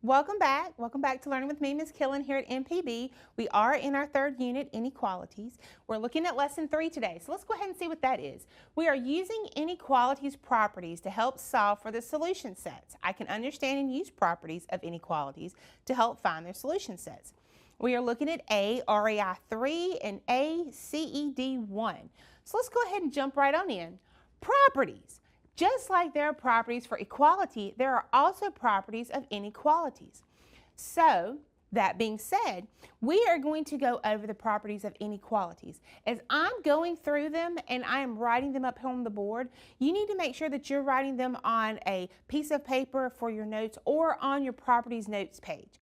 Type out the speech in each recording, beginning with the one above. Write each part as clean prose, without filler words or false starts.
Welcome back. Welcome back to Learning with me, Ms. Killen here at MPB. We are in our third unit, Inequalities. We're looking at lesson 3 today, so let's go ahead and see what that is. We are using inequalities properties to help solve for the solution sets. I can understand and use properties of inequalities to help find their solution sets. We are looking at A-REI.3 and A-CED1. So let's go ahead and jump right on in. Properties. Just like there are properties for equality, there are also properties of inequalities. So, that being said, we are going to go over the properties of inequalities. As I'm going through them and I am writing them up here on the board, you need to make sure that you're writing them on a piece of paper for your notes or on your properties notes page.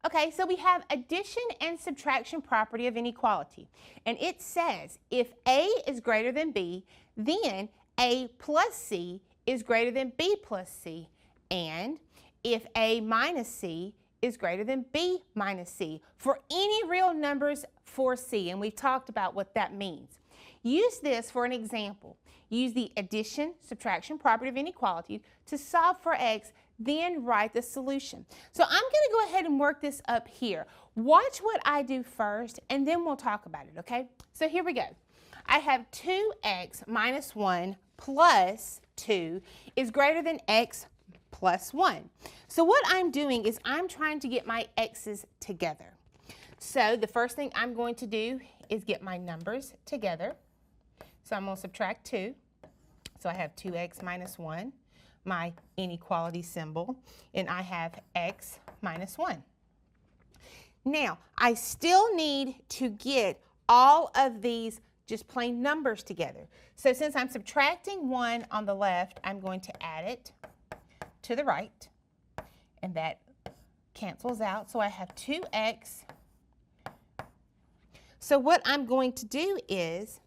Okay, so we have addition and subtraction property of inequality. And it says if A is greater than B, then A plus C is greater than B plus C, and if A minus C is greater than B minus C for any real numbers for C, and we've talked about what that means. Use this for an example. Use the addition, subtraction property of inequality to solve for X, then write the solution. So I'm going to go ahead and work this up here. Watch what I do first, and then we'll talk about it, okay? So here we go. I have 2x minus 1 plus 2 is greater than x plus 1. So what I'm doing is I'm trying to get my x's together. So the first thing I'm going to do is get my numbers together. So I'm going to subtract 2. So I have 2x minus 1, my inequality symbol, and I have x minus 1. Now, I still need to get all of these just plain numbers together. So since I'm subtracting 1 on the left, I'm going to add it to the right, and that cancels out. So I have 2x. So what I'm going to do is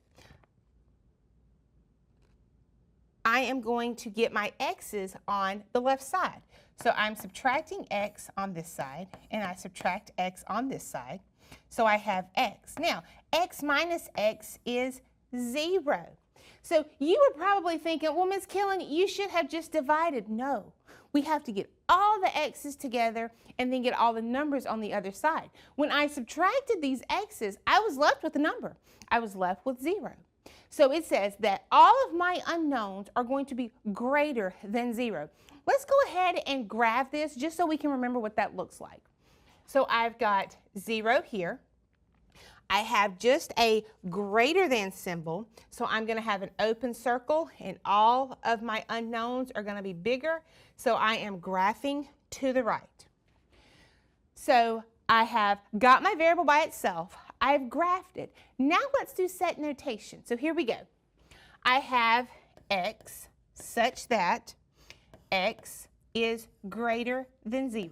I am going to get my x's on the left side. So I'm subtracting x on this side, and I subtract x on this side. So I have x. Now, x minus x is 0. So you were probably thinking, well, Ms. Killen, you should have just divided. No, we have to get all the x's together and then get all the numbers on the other side. When I subtracted these x's, I was left with a number. I was left with 0. So it says that all of my unknowns are going to be greater than 0. Let's go ahead and graph this just so we can remember what that looks like. So I've got 0 here. I have just a greater than symbol, so I'm going to have an open circle, and all of my unknowns are going to be bigger, so I am graphing to the right. So I have got my variable by itself. I've graphed it. Now let's do set notation. So here we go. I have x such that x is greater than 0.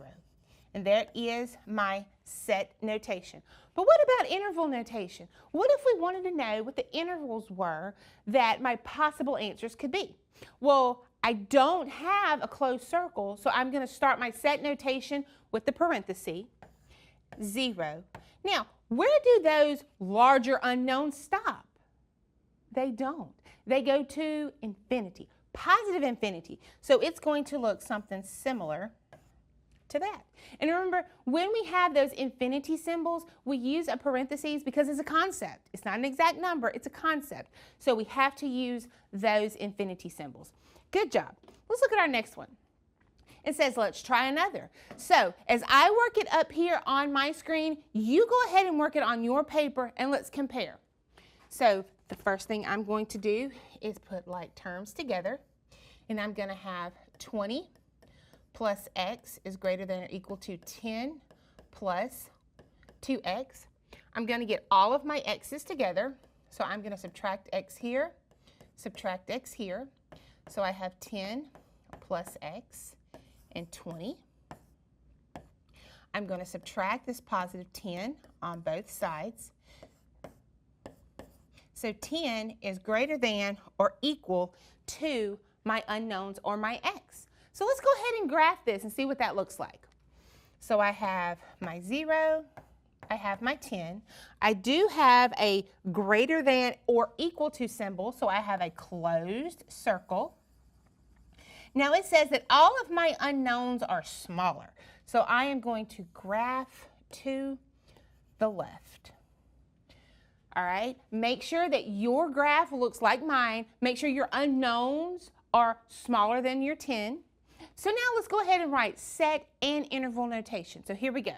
And there is my set notation. But what about interval notation? What if we wanted to know what the intervals were that my possible answers could be? Well, I don't have a closed circle, so I'm going to start my set notation with the parenthesis, 0. Now, where do those larger unknowns stop? They don't. They go to infinity, positive infinity. So it's going to look something similar to that. And remember, when we have those infinity symbols, we use a parentheses because it's a concept. It's not an exact number, it's a concept. So we have to use those infinity symbols. Good job. Let's look at our next one. It says, let's try another. So as I work it up here on my screen, you go ahead and work it on your paper, and let's compare. So the first thing I'm going to do is put like terms together, and I'm going to have 20 plus x is greater than or equal to 10 plus 2x. I'm going to get all of my x's together, so I'm going to subtract x here, subtract x here. So I have 10 plus x and 20. I'm going to subtract this positive 10 on both sides. So 10 is greater than or equal to my unknowns or my x. So let's go ahead and graph this and see what that looks like. So I have my 0, I have my 10. I do have a greater than or equal to symbol, so I have a closed circle. Now it says that all of my unknowns are smaller. So I am going to graph to the left. All right, make sure that your graph looks like mine. Make sure your unknowns are smaller than your 10. So now let's go ahead and write set and interval notation. So here we go.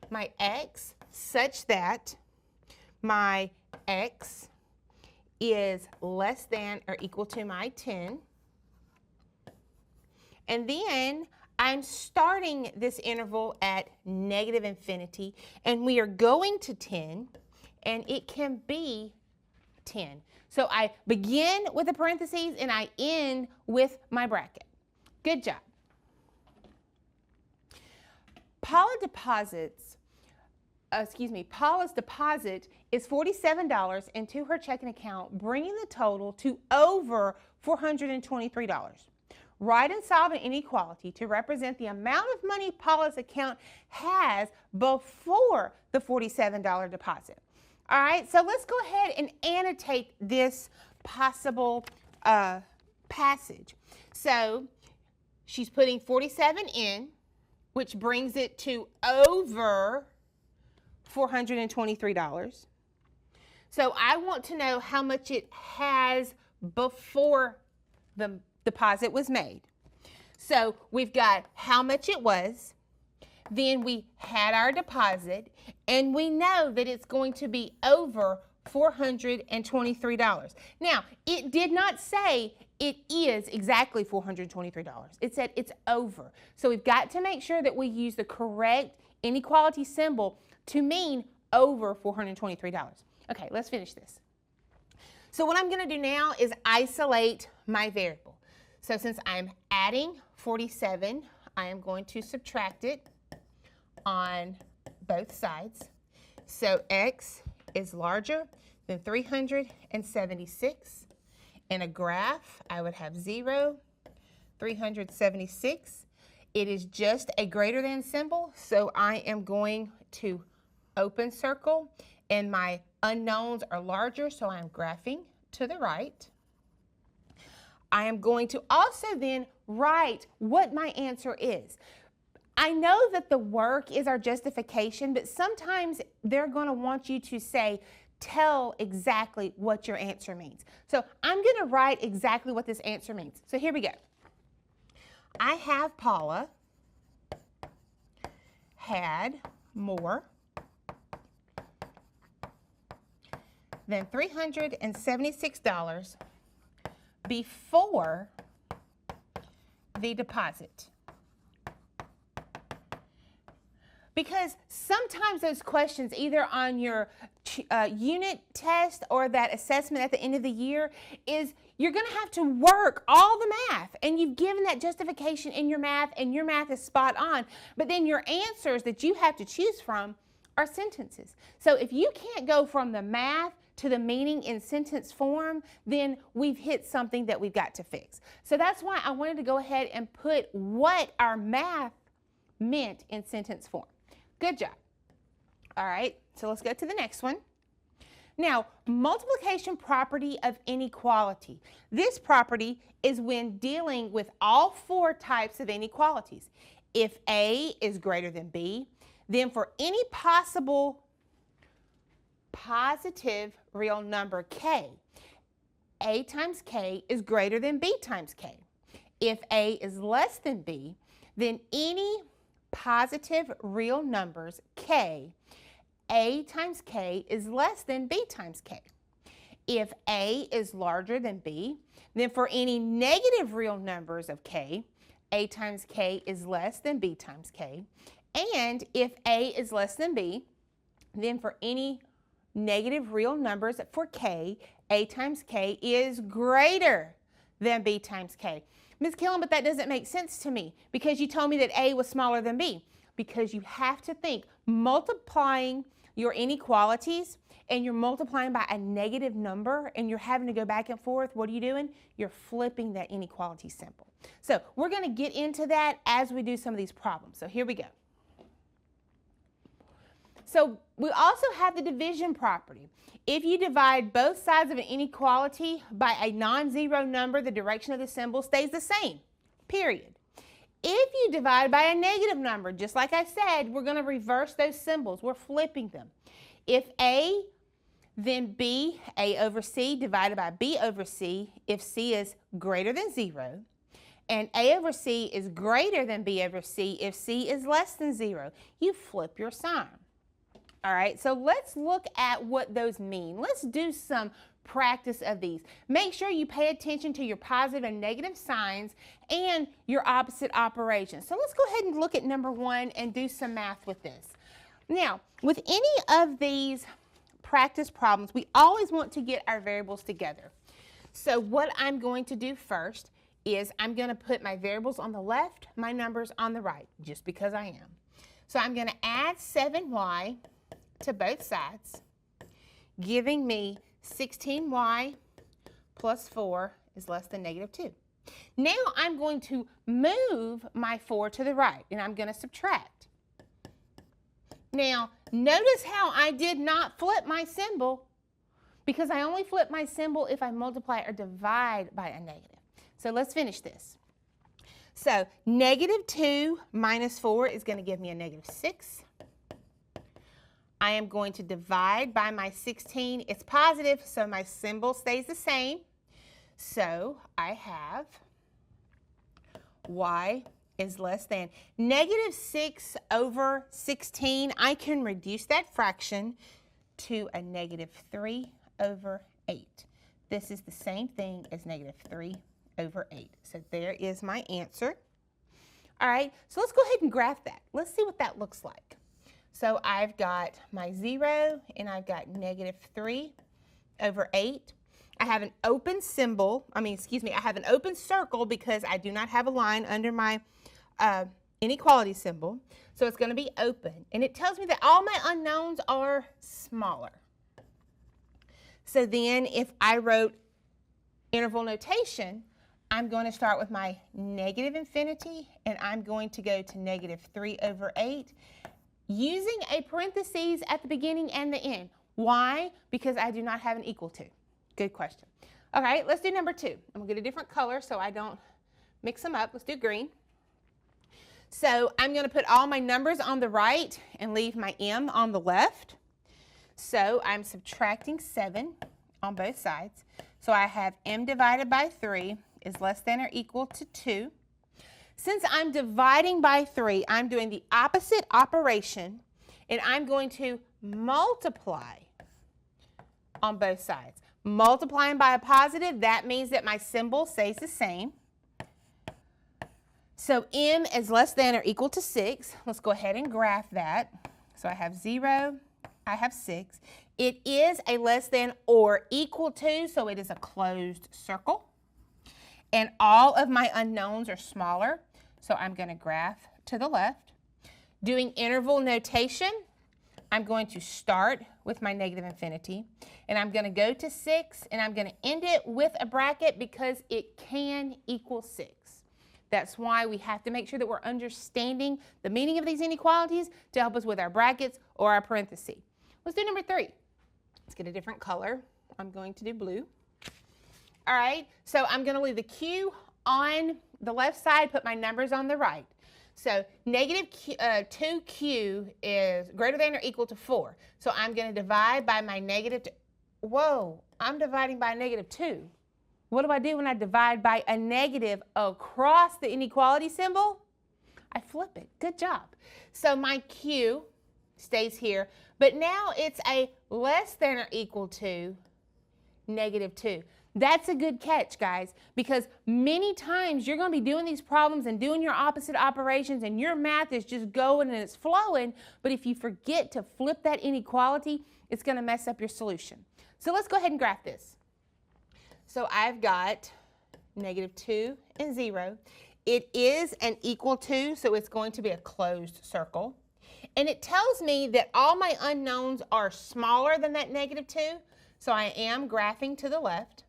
My x such that my x is less than or equal to my 10. And then I'm starting this interval at negative infinity, and we are going to 10, and it can be 10. So I begin with the parentheses, and I end with my bracket. Good job. Paula's deposit is $47 into her checking account, bringing the total to over $423. Write and solve an inequality to represent the amount of money Paula's account has before the $47 deposit. All right, so let's go ahead and annotate this possible passage. So she's putting 47 in, which brings it to over $423. So I want to know how much it has before the deposit was made. So we've got how much it was, then we had our deposit, and we know that it's going to be over $423. Now, it did not say it is exactly $423. It said it's over. So we've got to make sure that we use the correct inequality symbol to mean over $423. Okay, let's finish this. So what I'm going to do now is isolate my variable. So since I'm adding 47, I am going to subtract it on both sides. So x is larger than 376. In a graph, I would have 0, 376. It is just a greater than symbol, so I am going to open circle, and my unknowns are larger, so I'm graphing to the right. I am going to also then write what my answer is. I know that the work is our justification, but sometimes they're going to want you to say, tell exactly what your answer means. So I'm going to write exactly what this answer means. So here we go. I have Paula had more than $376 before the deposit. Because sometimes those questions, either on your unit test or that assessment at the end of the year, is you're going to have to work all the math, and you've given that justification in your math, and your math is spot on. But then your answers that you have to choose from are sentences. So if you can't go from the math to the meaning in sentence form, then we've hit something that we've got to fix. So that's why I wanted to go ahead and put what our math meant in sentence form. Good job. All right, so let's go to the next one. Now, multiplication property of inequality. This property is when dealing with all four types of inequalities. If A is greater than B, then for any possible positive real number K, A times K is greater than B times K. If A is less than B, then any positive real numbers K, A times K is less than B times K. If A is larger than B, then for any negative real numbers of K, A times K is less than B times K. And if A is less than B, then for any negative real numbers for K, A times K is greater than B times K. Ms. Killen, but that doesn't make sense to me because you told me that A was smaller than B. Because you have to think multiplying your inequalities, and you're multiplying by a negative number, and you're having to go back and forth. What are you doing? You're flipping that inequality symbol. So we're going to get into that as we do some of these problems. So here we go. So we also have the division property. If you divide both sides of an inequality by a non-zero number, the direction of the symbol stays the same, period. If you divide by a negative number, just like I said, we're going to reverse those symbols. We're flipping them. If A, then B, A over C divided by B over C, if C is greater than 0. And A over C is greater than B over C if C is less than 0. You flip your sign. All right, so let's look at what those mean. Let's do some practice of these. Make sure you pay attention to your positive and negative signs and your opposite operations. So let's go ahead and look at number 1 and do some math with this. Now, with any of these practice problems, we always want to get our variables together. So what I'm going to do first is I'm going to put my variables on the left, my numbers on the right, just because I am. So I'm going to add 7y to both sides, giving me 16y plus 4 is less than negative 2. Now I'm going to move my 4 to the right, and I'm going to subtract. Now, notice how I did not flip my symbol, because I only flip my symbol if I multiply or divide by a negative. So let's finish this. So negative 2 minus 4 is going to give me a negative 6. I am going to divide by my 16. It's positive, so my symbol stays the same. So I have y is less than negative 6 over 16. I can reduce that fraction to a negative 3 over 8. This is the same thing as negative 3 over 8. So there is my answer. All right, so let's go ahead and graph that. Let's see what that looks like. So I've got my 0 and I've got negative 3 over 8. I have an open symbol, I have an open circle because I do not have a line under my inequality symbol. So it's going to be open. And it tells me that all my unknowns are smaller. So then if I wrote interval notation, I'm going to start with my negative infinity and I'm going to go to negative 3 over 8. Using a parentheses at the beginning and the end. Why? Because I do not have an equal to. Good question. All right, let's do number 2. I'm going to get a different color so I don't mix them up. Let's do green. So I'm going to put all my numbers on the right and leave my m on the left. So I'm subtracting 7 on both sides. So I have m divided by 3 is less than or equal to 2. Since I'm dividing by 3, I'm doing the opposite operation, and I'm going to multiply on both sides. Multiplying by a positive, that means that my symbol stays the same. So m is less than or equal to 6. Let's go ahead and graph that. So I have 0, I have 6. It is a less than or equal to, so it is a closed circle. And all of my unknowns are smaller. So I'm going to graph to the left. Doing interval notation, I'm going to start with my negative infinity, and I'm going to go to 6, and I'm going to end it with a bracket because it can equal 6. That's why we have to make sure that we're understanding the meaning of these inequalities to help us with our brackets or our parentheses. Let's do number 3. Let's get a different color. I'm going to do blue. All right, so I'm going to leave the Q on the left side, put my numbers on the right. So negative 2q is greater than or equal to 4. So I'm going to divide by my negative, whoa, I'm dividing by a negative 2. What do I do when I divide by a negative across the inequality symbol? I flip it. Good job. So my q stays here, but now it's a less than or equal to negative 2. That's a good catch, guys, because many times you're going to be doing these problems and doing your opposite operations and your math is just going and it's flowing, but if you forget to flip that inequality, it's going to mess up your solution. So let's go ahead and graph this. So I've got negative 2 and 0. It is an equal to, so it's going to be a closed circle. And it tells me that all my unknowns are smaller than that negative 2, so I am graphing to the left.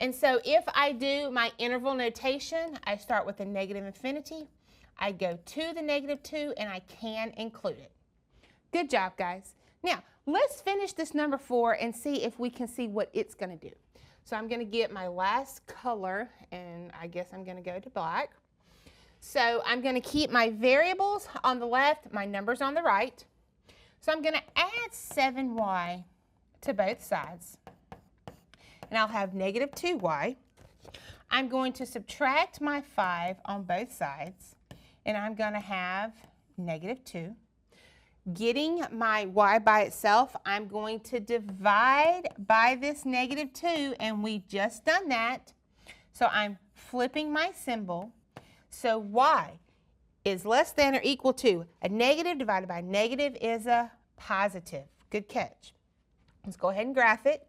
And so if I do my interval notation, I start with a negative infinity, I go to the negative 2, and I can include it. Good job, guys. Now, let's finish this number 4 and see if we can see what it's going to do. So I'm going to get my last color, and I guess I'm going to go to black. So I'm going to keep my variables on the left, my numbers on the right. So I'm going to add 7y to both sides, and I'll have negative 2y. I'm going to subtract my 5 on both sides, and I'm going to have negative 2. Getting my y by itself, I'm going to divide by this negative 2, and we've just done that. So I'm flipping my symbol. So y is less than or equal to a negative divided by negative is a positive. Good catch. Let's go ahead and graph it.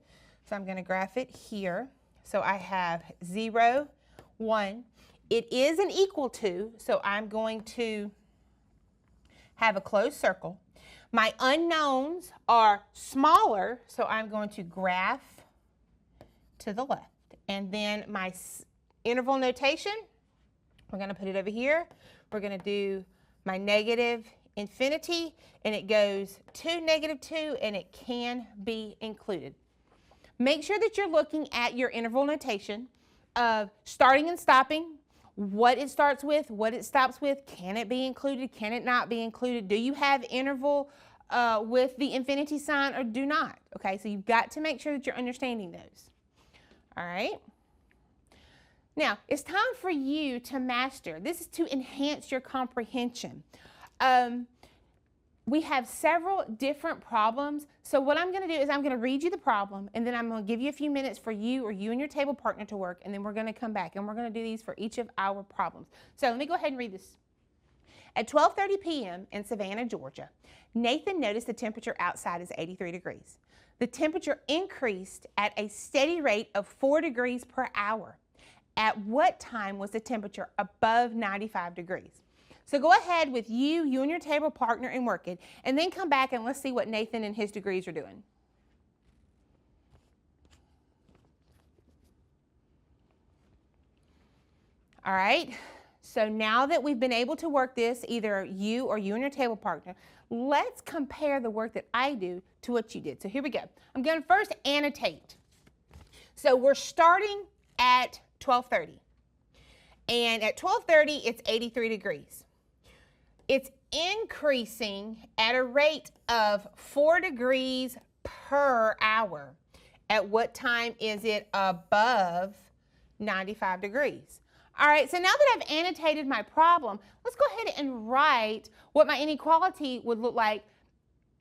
So I'm going to graph it here. So I have 0, 1. It is an equal to, so I'm going to have a closed circle. My unknowns are smaller, so I'm going to graph to the left. And then my interval notation, we're going to put it over here. We're going to do my negative infinity, and it goes to negative 2, and it can be included. Make sure that you're looking at your interval notation of starting and stopping, what it starts with, what it stops with, can it be included, can it not be included, do you have interval with the infinity sign or do not? Okay, so you've got to make sure that you're understanding those. All right. Now, it's time for you to master. This is to enhance your comprehension. We have several different problems. So what I'm going to do is I'm going to read you the problem, and then I'm going to give you a few minutes for you or you and your table partner to work, and then we're going to come back and we're going to do these for each of our problems. So let me go ahead and read this. At 12:30 p.m. in Savannah, Georgia, Nathan noticed the temperature outside is 83 degrees. The temperature increased at a steady rate of 4 degrees per hour. At what time was the temperature above 95 degrees? So go ahead with you and your table partner and work it, and then come back and let's see what Nathan and his degrees are doing. All right, so now that we've been able to work this, either you or you and your table partner, let's compare the work that I do to what you did. So here we go. I'm going to first annotate. So we're starting at 12:30, and at 12:30 it's 83 degrees. It's increasing at a rate of 4 degrees per hour. At what time is it above 95 degrees? All right, so now that I've annotated my problem, let's go ahead and write what my inequality would look like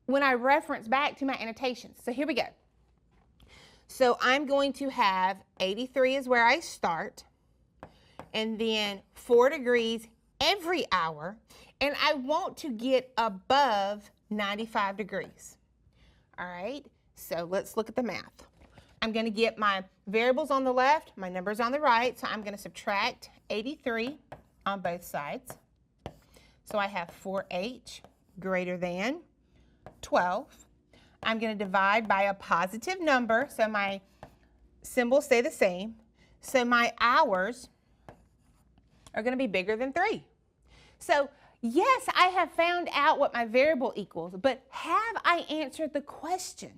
when I reference back to my annotations. So here we go. So I'm going to have 83 is where I start, and then 4 degrees every hour, and I want to get above 95 degrees. All right, so let's look at the math. I'm going to get my variables on the left, my numbers on the right, so I'm going to subtract 83 on both sides. So I have 4h greater than 12. I'm going to divide by a positive number, so my symbols stay the same. So my hours are going to be bigger than 3. So yes, I have found out what my variable equals, but have I answered the question?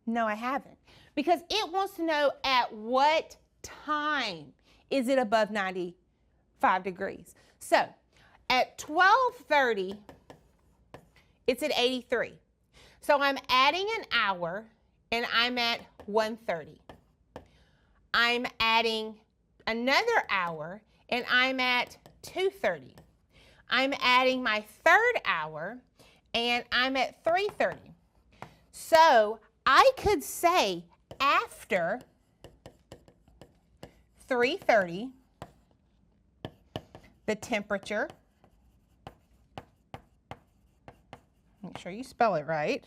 No, I haven't, because it wants to know at what time is it above 95 degrees. So at 12:30, it's at 83. So I'm adding an hour, and I'm at 1:30. I'm adding another hour, and I'm at 2:30. I'm adding my third hour, and I'm at 3:30. So I could say after 3:30, the temperature, make sure you spell it right,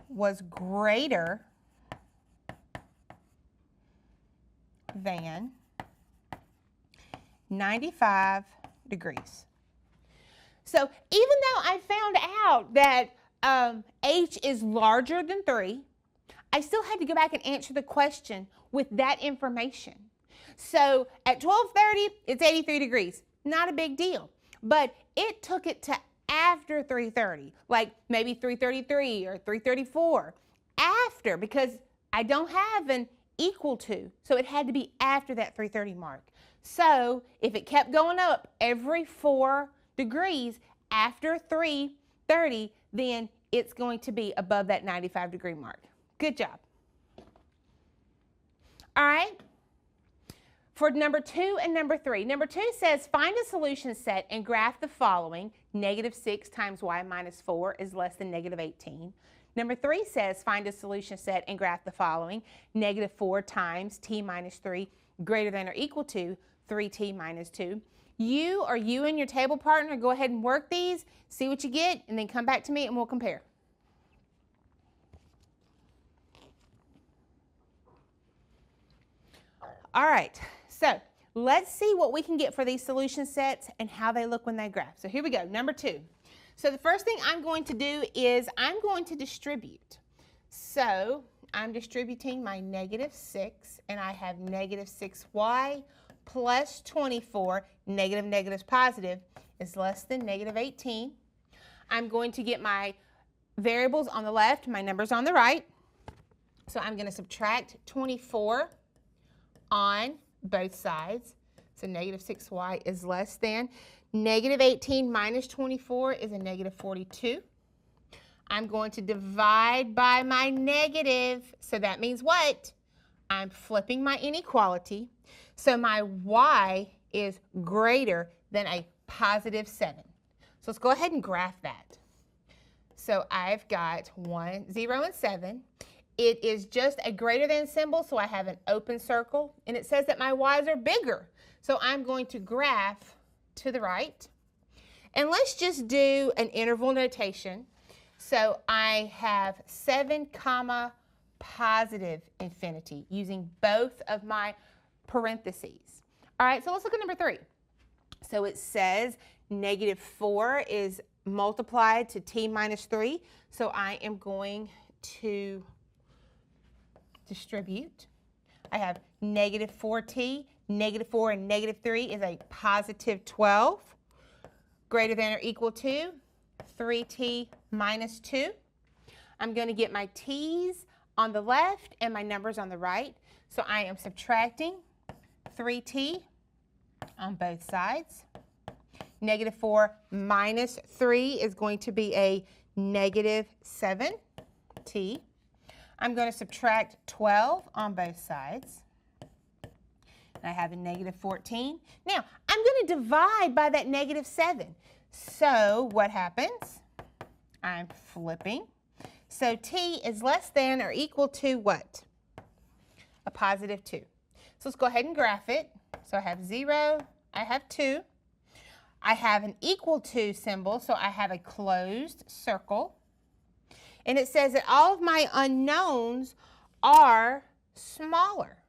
was greater than 95 degrees. So even though I found out that h is larger than 3, I still had to go back and answer the question with that information. So at 12:30, it's 83 degrees. Not a big deal. But it took it to after 330, like maybe 333 or 334, after, because I don't have an equal to, so it had to be after that 330 mark. So if it kept going up every 4 degrees after 330, then it's going to be above that 95-degree mark. Good job. All right. For number 2 and number 3, number 2 says find a solution set and graph the following. -6 times y minus 4 is less than -18. Number 3 says find a solution set and graph the following. -4 times t minus 3 greater than or equal to 3t minus 2. You and your table partner go ahead and work these, see what you get, and then come back to me and we'll compare. All right, so let's see what we can get for these solution sets and how they look when they graph. So here we go, number 2. So the first thing I'm going to do is I'm going to distribute. So I'm distributing my -6, and I have -6y plus 24, negatives positive, is less than -18. I'm going to get my variables on the left, my numbers on the right. So I'm going to subtract 24 on both sides. So -6y is less than. -18 minus 24 is a -42. I'm going to divide by my negative. So that means what? I'm flipping my inequality. So my y is greater than a +7. So let's go ahead and graph that. So I've got 1, 0, and 7. It is just a greater than symbol, so I have an open circle, and it says that my y's are bigger. So I'm going to graph to the right. And let's just do an interval notation. So I have 7 comma positive infinity using both of my parentheses. All right, so let's look at number 3. So it says -4 is multiplied to t minus 3. So I am going to distribute. I have -4t, -4 and -3 is a +12, greater than or equal to 3t minus 2. I'm going to get my t's on the left and my numbers on the right. So I am subtracting 3t on both sides. -4 minus 3 is going to be a -7t. I'm going to subtract 12 on both sides. And I have a -14. Now, I'm going to divide by that -7. So what happens? I'm flipping. So t is less than or equal to what? A +2. So let's go ahead and graph it. So I have 0, I have 2. I have an equal to symbol, so I have a closed circle. And it says that all of my unknowns are smaller.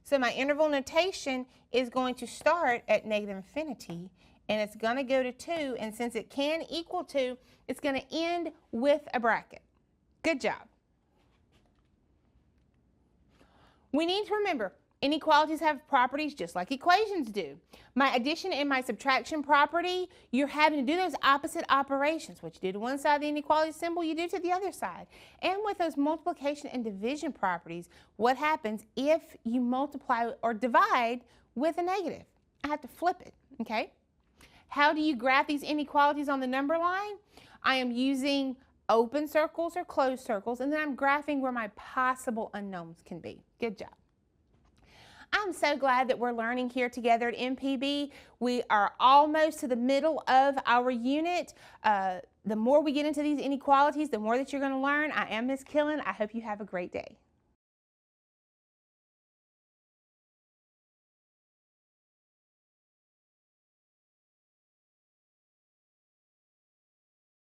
So my interval notation is going to start at -infinity, and it's going to go to 2, and since it can equal to, it's going to end with a bracket. Good job. We need to remember, inequalities have properties just like equations do. My addition and my subtraction property, you're having to do those opposite operations. What you do to one side of the inequality symbol, you do to the other side. And with those multiplication and division properties, what happens if you multiply or divide with a negative? I have to flip it, okay? How do you graph these inequalities on the number line? I am using open circles or closed circles, and then I'm graphing where my possible unknowns can be. Good job. I'm so glad that we're learning here together at MPB. We are almost to the middle of our unit. The more we get into these inequalities, the more that you're going to learn. I am Miss Killen. I hope you have a great day.